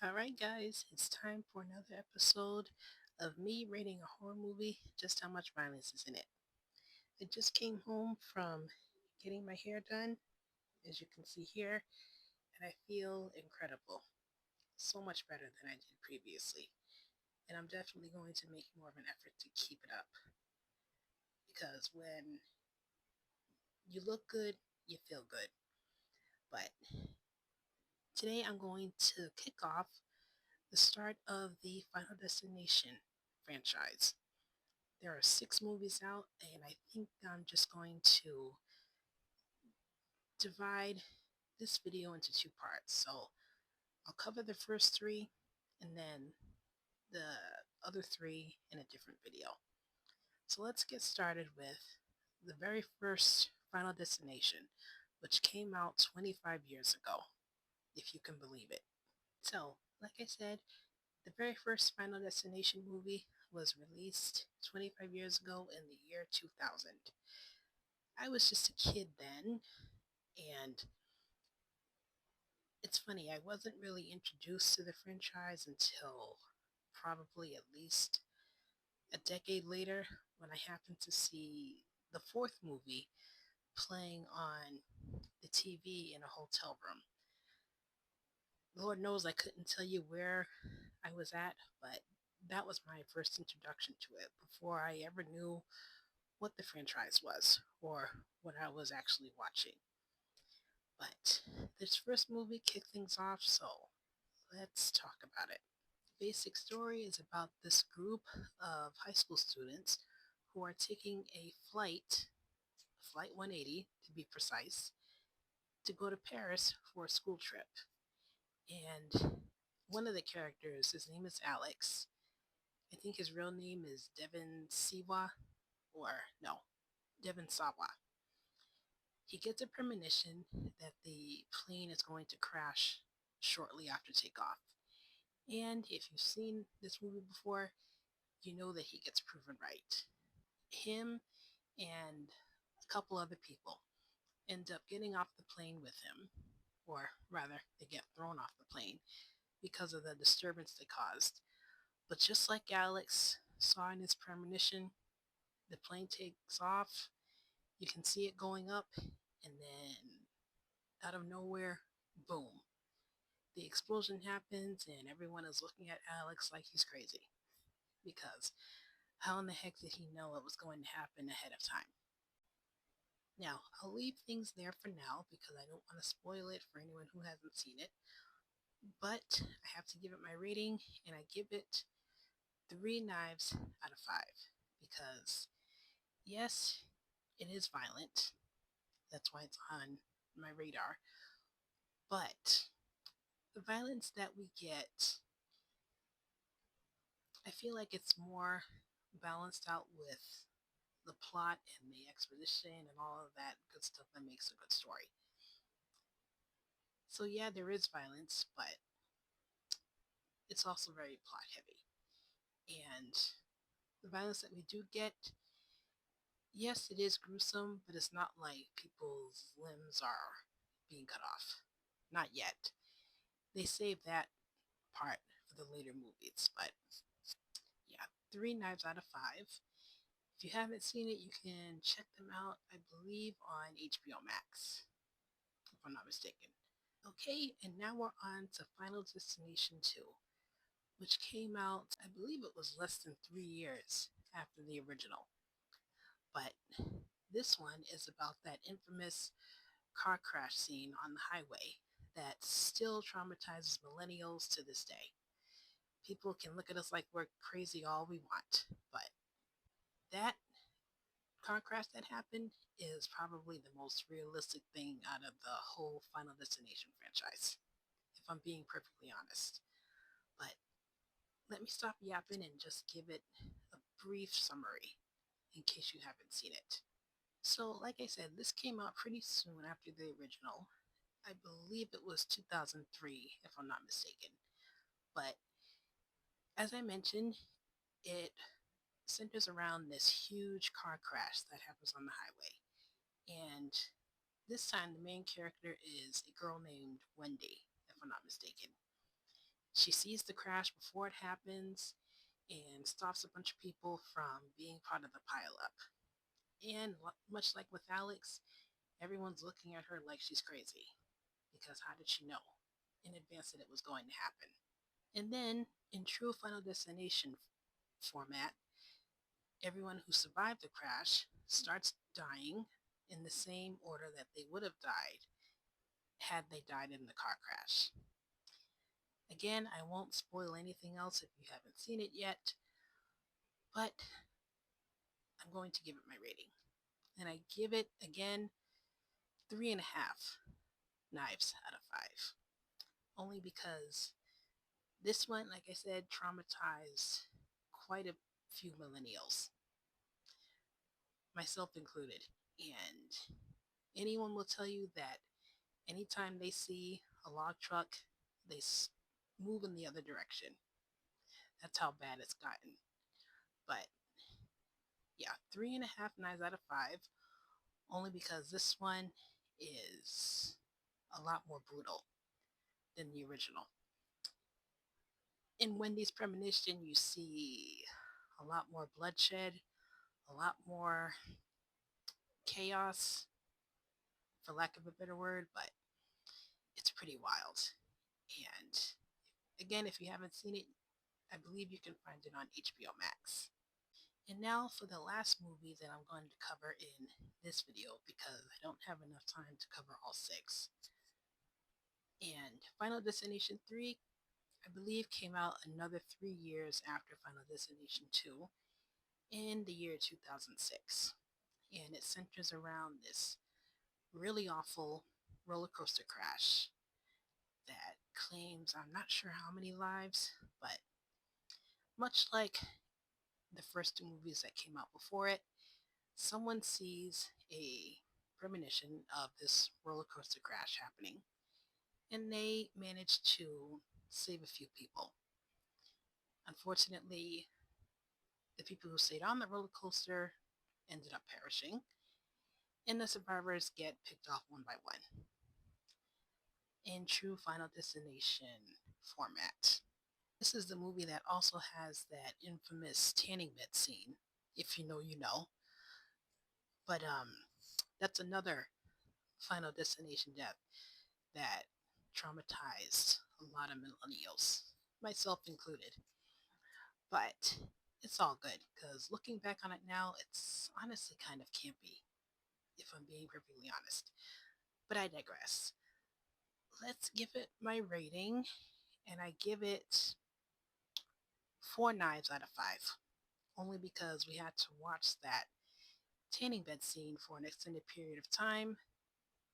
All right, guys, it's time for another episode of me rating a horror movie, just how much violence is in it. I just came home from getting my hair done, as you can see here, and I feel incredible. So much better than I did previously. And I'm definitely going to make more of an effort to keep it up because when you look good, you feel good. But today I'm going to kick off the start of the Final Destination franchise. There are six movies out, and I think I'm just going to divide this video into two parts. So I'll cover the first three and then the other three in a different video. So let's get started with the very first Final Destination, which came out 25 years ago, if you can believe it. So, like I said, the very first Final Destination movie was released 25 years ago in the year 2000. I was just a kid then, and it's funny, I wasn't really introduced to the franchise until probably at least a decade later when I happened to see the fourth movie playing on the TV in a hotel room. Lord knows I couldn't tell you where I was at, but that was my first introduction to it before I ever knew what the franchise was or what I was actually watching. But this first movie kicked things off, so let's talk about it. The basic story is about this group of high school students who are taking a Flight 180 to be precise, to go to Paris for a school trip. And one of the characters, his name is Alex. I think his real name is Devin Siwa, or no, Devin Sawa. He gets a premonition that the plane is going to crash shortly after takeoff. And if you've seen this movie before, you know that he gets proven right. Him and a couple other people end up getting off the plane with him, or rather, they get thrown off the plane because of the disturbance they caused. But just like Alex saw in his premonition, the plane takes off. You can see it going up, and then out of nowhere, boom. The explosion happens, and everyone is looking at Alex like he's crazy. Because how in the heck did he know it was going to happen ahead of time? Now, I'll leave things there for now because I don't want to spoil it for anyone who hasn't seen it. But I have to give it my rating, and I give it 3 knives out of 5. Because, yes, it is violent. That's why it's on my radar. But the violence that we get, I feel like it's more balanced out with the plot and the exposition and all of that good stuff that makes a good story. So yeah, there is violence, but it's also very plot heavy. And the violence that we do get, yes, it is gruesome, but it's not like people's limbs are being cut off. Not yet. They save that part for the later movies, but yeah, 3 knives out of 5. If you haven't seen it, you can check them out, I believe, on HBO Max, if I'm not mistaken. Okay, and now we're on to Final Destination 2, which came out, I believe it was less than 3 years after the original. But this one is about that infamous car crash scene on the highway that still traumatizes millennials to this day. People can look at us like we're crazy all we want, but that car crash that happened is probably the most realistic thing out of the whole Final Destination franchise, if I'm being perfectly honest. But let me stop yapping and just give it a brief summary in case you haven't seen it. So, like I said, this came out pretty soon after the original. I believe it was 2003, if I'm not mistaken. But as I mentioned, it centers around this huge car crash that happens on the highway. And this time, the main character is a girl named Wendy, if I'm not mistaken. She sees the crash before it happens and stops a bunch of people from being part of the pileup. And much like with Alex, everyone's looking at her like she's crazy because how did she know in advance that it was going to happen? And then, in true Final Destination format, everyone who survived the crash starts dying in the same order that they would have died had they died in the car crash. Again, I won't spoil anything else if you haven't seen it yet, but I'm going to give it my rating. And I give it, again, 3.5 knives out of 5. Only because this one, like I said, traumatized quite a few millennials, myself included. And anyone will tell you that anytime they see a log truck, they move in the other direction. That's how bad it's gotten. But yeah, 3.5 knives out of 5, only because this one is a lot more brutal than the original. In Wendy's Premonition, you see a lot more bloodshed, a lot more chaos, for lack of a better word, but it's pretty wild. And again, if you haven't seen it, I believe you can find it on HBO Max. And now for the last movie that I'm going to cover in this video because I don't have enough time to cover all 6. And Final Destination 3, I believe, came out another 3 years after Final Destination 2 in the year 2006. And it centers around this really awful roller coaster crash that claims I'm not sure how many lives, but much like the first 2 movies that came out before it, someone sees a premonition of this roller coaster crash happening, and they manage to save a few people. Unfortunately, the people who stayed on the roller coaster ended up perishing, and the survivors get picked off one by one in true Final Destination format. This is the movie that also has that infamous tanning bed scene. If you know, you know. But that's another Final Destination death that traumatized a lot of millennials, myself included. But it's all good because looking back on it now, it's honestly kind of campy, if I'm being perfectly honest. But I digress. Let's give it my rating, and I give it 4 knives out of 5. Only because we had to watch that tanning bed scene for an extended period of time.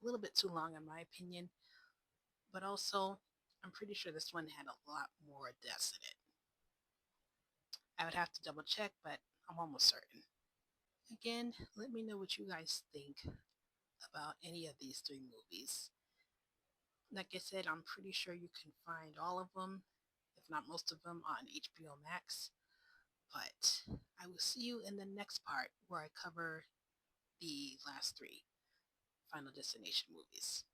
A little bit too long, in my opinion. But also, I'm pretty sure this one had a lot more deaths in it. I would have to double check, but I'm almost certain. Again, let me know what you guys think about any of these 3 movies. Like I said, I'm pretty sure you can find all of them, if not most of them, on HBO Max. But I will see you in the next part where I cover the last 3 Final Destination movies.